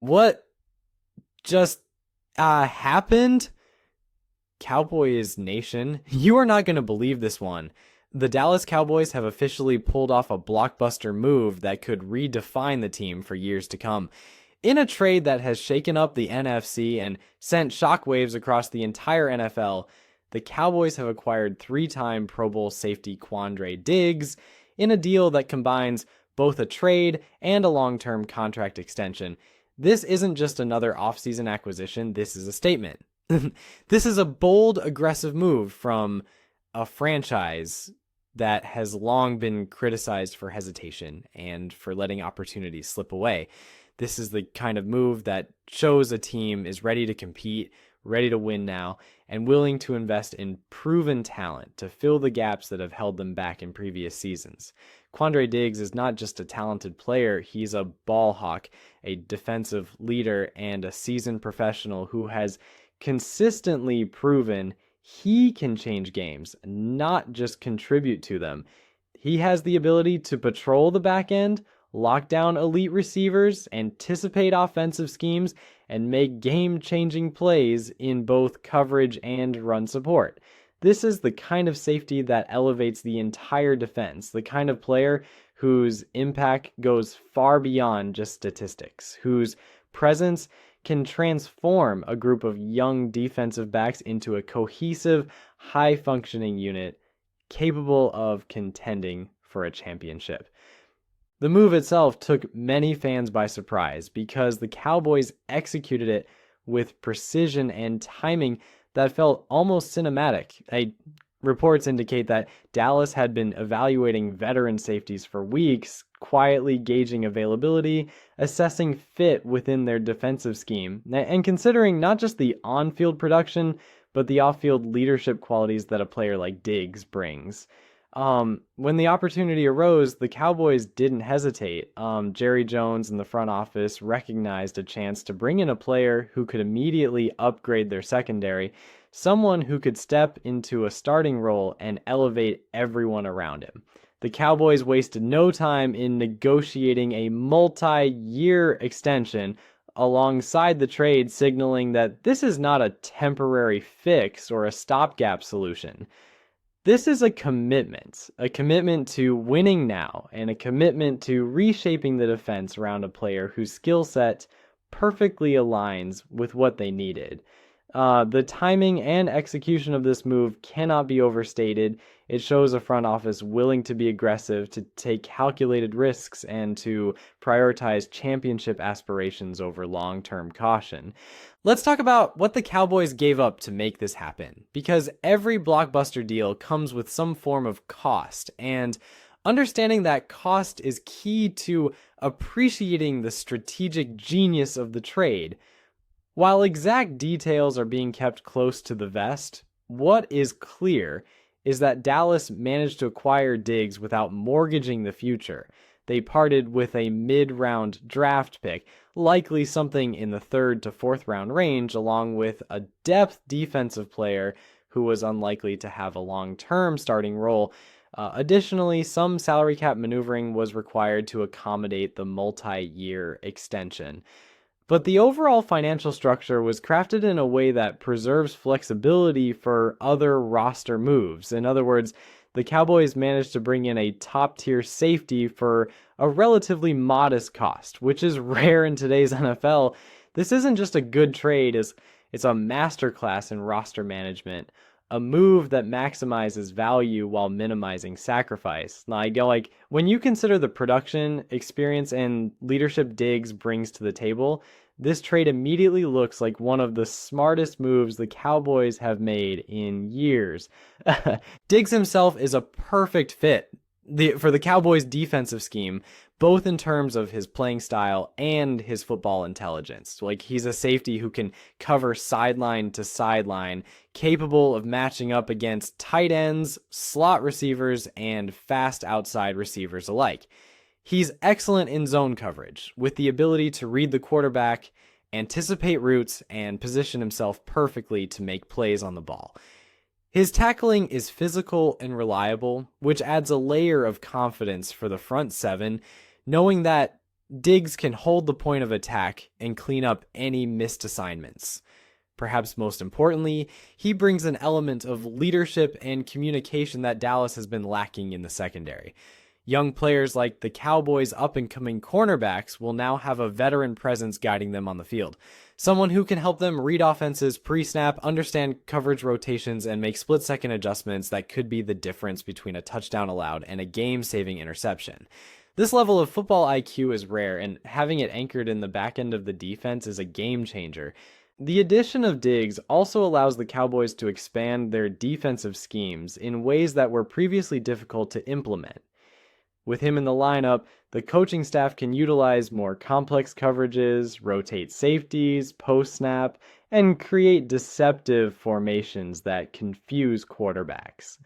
What just happened? Cowboys Nation, you are not going to believe this one. The Dallas Cowboys have officially pulled off a blockbuster move that could redefine the team for years to come. In a trade that has shaken up the NFC and sent shockwaves across the entire NFL, the Cowboys have acquired three-time Pro Bowl safety Quandre Diggs in a deal that combines both a trade and a long-term contract extension. This isn't just another offseason acquisition, this is a statement. This is a bold, aggressive move from a franchise that has long been criticized for hesitation and for letting opportunities slip away. This is the kind of move that shows a team is ready to compete, ready to win now, and willing to invest in proven talent to fill the gaps that have held them back in previous seasons. Quandre Diggs is not just a talented player, he's a ball hawk, a defensive leader, and a seasoned professional who has consistently proven he can change games, not just contribute to them. He has the ability to patrol the back end, lock down elite receivers, anticipate offensive schemes, and make game-changing plays in both coverage and run support. This is the kind of safety that elevates the entire defense, the kind of player whose impact goes far beyond just statistics, whose presence can transform a group of young defensive backs into a cohesive, high-functioning unit capable of contending for a championship. The move itself took many fans by surprise because the Cowboys executed it with precision and timing that felt almost cinematic. Reports indicate that Dallas had been evaluating veteran safeties for weeks, quietly gauging availability, assessing fit within their defensive scheme, and considering not just the on-field production, but the off-field leadership qualities that a player like Diggs brings. When the opportunity arose, the Cowboys didn't hesitate. Jerry Jones and the front office recognized a chance to bring in a player who could immediately upgrade their secondary, someone who could step into a starting role and elevate everyone around him. The Cowboys wasted no time in negotiating a multi-year extension alongside the trade, signaling that this is not a temporary fix or a stopgap solution. This is a commitment to winning now, and a commitment to reshaping the defense around a player whose skill set perfectly aligns with what they needed. The timing and execution of this move cannot be overstated. It shows a front office willing to be aggressive, to take calculated risks, and to prioritize championship aspirations over long-term caution. Let's talk about what the Cowboys gave up to make this happen, because every blockbuster deal comes with some form of cost, and understanding that cost is key to appreciating the strategic genius of the trade. While exact details are being kept close to the vest, what is clear is that Dallas managed to acquire Diggs without mortgaging the future. They parted with a mid-round draft pick, likely something in the 3rd to 4th round range, along with a depth defensive player who was unlikely to have a long-term starting role. Additionally, some salary cap maneuvering was required to accommodate the multi-year extension. But the overall financial structure was crafted in a way that preserves flexibility for other roster moves. In other words, the Cowboys managed to bring in a top-tier safety for a relatively modest cost, which is rare in today's NFL. This isn't just a good trade, it's a masterclass in roster management, a move that maximizes value while minimizing sacrifice. Like when you consider the production, experience, and leadership Diggs brings to the table, this trade immediately looks like one of the smartest moves the Cowboys have made in years. Diggs himself is a perfect fit for the Cowboys' defensive scheme, both in terms of his playing style and his football intelligence. Like, he's a safety who can cover sideline to sideline, capable of matching up against tight ends, slot receivers, and fast outside receivers alike. He's excellent in zone coverage, with the ability to read the quarterback, anticipate routes, and position himself perfectly to make plays on the ball. His tackling is physical and reliable, which adds a layer of confidence for the front seven, knowing that Diggs can hold the point of attack and clean up any missed assignments. Perhaps most importantly, he brings an element of leadership and communication that Dallas has been lacking in the secondary. Young players like the Cowboys' up-and-coming cornerbacks will now have a veteran presence guiding them on the field. Someone who can help them read offenses pre-snap, understand coverage rotations, and make split-second adjustments that could be the difference between a touchdown allowed and a game-saving interception. This level of football IQ is rare, and having it anchored in the back end of the defense is a game changer. The addition of Diggs also allows the Cowboys to expand their defensive schemes in ways that were previously difficult to implement. With him in the lineup, the coaching staff can utilize more complex coverages, rotate safeties, post-snap, and create deceptive formations that confuse quarterbacks.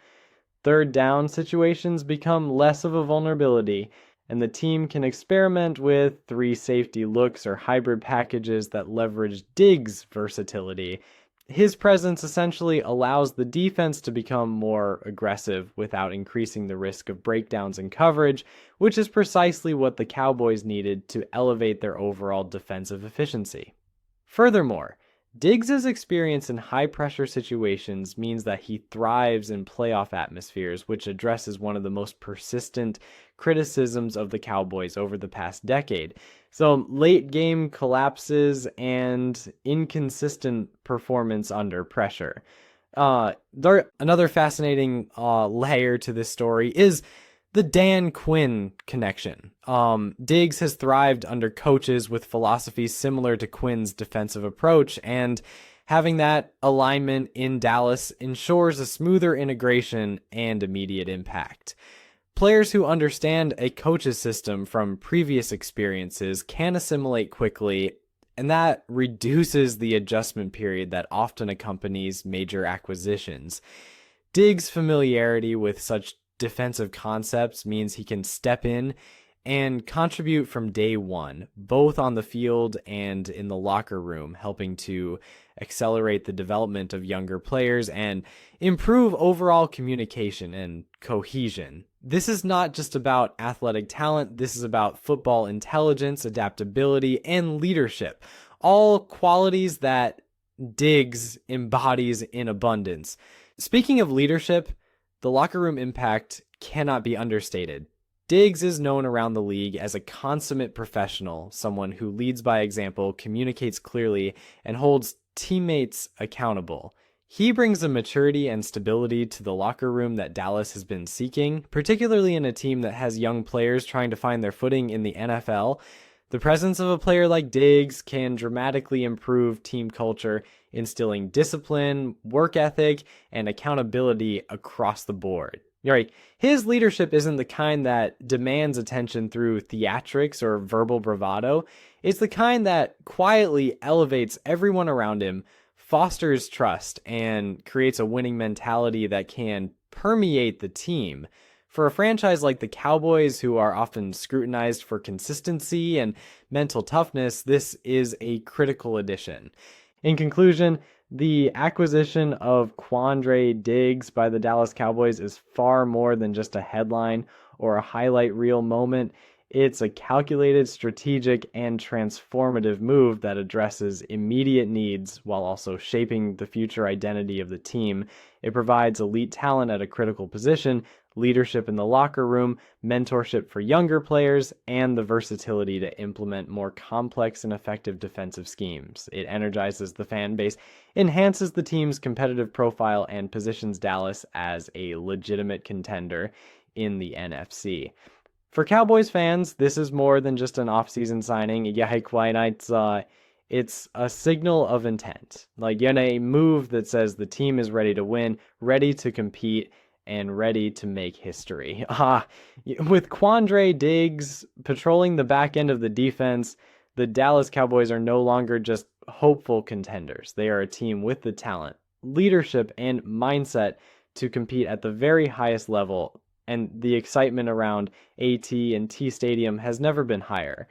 Third down situations become less of a vulnerability, and the team can experiment with 3 safety looks or hybrid packages that leverage Diggs' versatility. His presence essentially allows the defense to become more aggressive without increasing the risk of breakdowns in coverage, which is precisely what the Cowboys needed to elevate their overall defensive efficiency. Furthermore, Diggs' experience in high-pressure situations means that he thrives in playoff atmospheres, which addresses one of the most persistent criticisms of the Cowboys over the past decade. So, late-game collapses and inconsistent performance under pressure. Another fascinating layer to this story is the Dan Quinn connection. Diggs has thrived under coaches with philosophies similar to Quinn's defensive approach, and having that alignment in Dallas ensures a smoother integration and immediate impact. Players who understand a coach's system from previous experiences can assimilate quickly, and that reduces the adjustment period that often accompanies major acquisitions. Diggs' familiarity with such defensive concepts means he can step in and contribute from day one, both on the field and in the locker room, helping to accelerate the development of younger players and improve overall communication and cohesion. This is not just about athletic talent, this is about football intelligence, adaptability, and leadership, all qualities that Diggs embodies in abundance. Speaking of leadership, the locker room impact cannot be understated. Diggs is known around the league as a consummate professional, someone who leads by example, communicates clearly, and holds teammates accountable. He brings a maturity and stability to the locker room that Dallas has been seeking, particularly in a team that has young players trying to find their footing in the NFL. The presence of a player like Diggs can dramatically improve team culture, instilling discipline, work ethic, and accountability across the board. Right. His leadership isn't the kind that demands attention through theatrics or verbal bravado. It's the kind that quietly elevates everyone around him, fosters trust, and creates a winning mentality that can permeate the team. For a franchise like the Cowboys, who are often scrutinized for consistency and mental toughness, this is a critical addition. In conclusion, the acquisition of Quandre Diggs by the Dallas Cowboys is far more than just a headline or a highlight reel moment. It's a calculated, strategic, and transformative move that addresses immediate needs while also shaping the future identity of the team. It provides elite talent at a critical position, leadership in the locker room, mentorship for younger players, and the versatility to implement more complex and effective defensive schemes. It energizes the fan base, enhances the team's competitive profile, and positions Dallas as a legitimate contender in the NFC. For Cowboys fans, this is more than just an offseason signing. It's a signal of intent. A move that says the team is ready to win, ready to compete, and ready to make history. With Quandre Diggs patrolling the back end of the defense, the Dallas Cowboys are no longer just hopeful contenders. They are a team with the talent, leadership, and mindset to compete at the very highest level, and the excitement around AT&T Stadium has never been higher.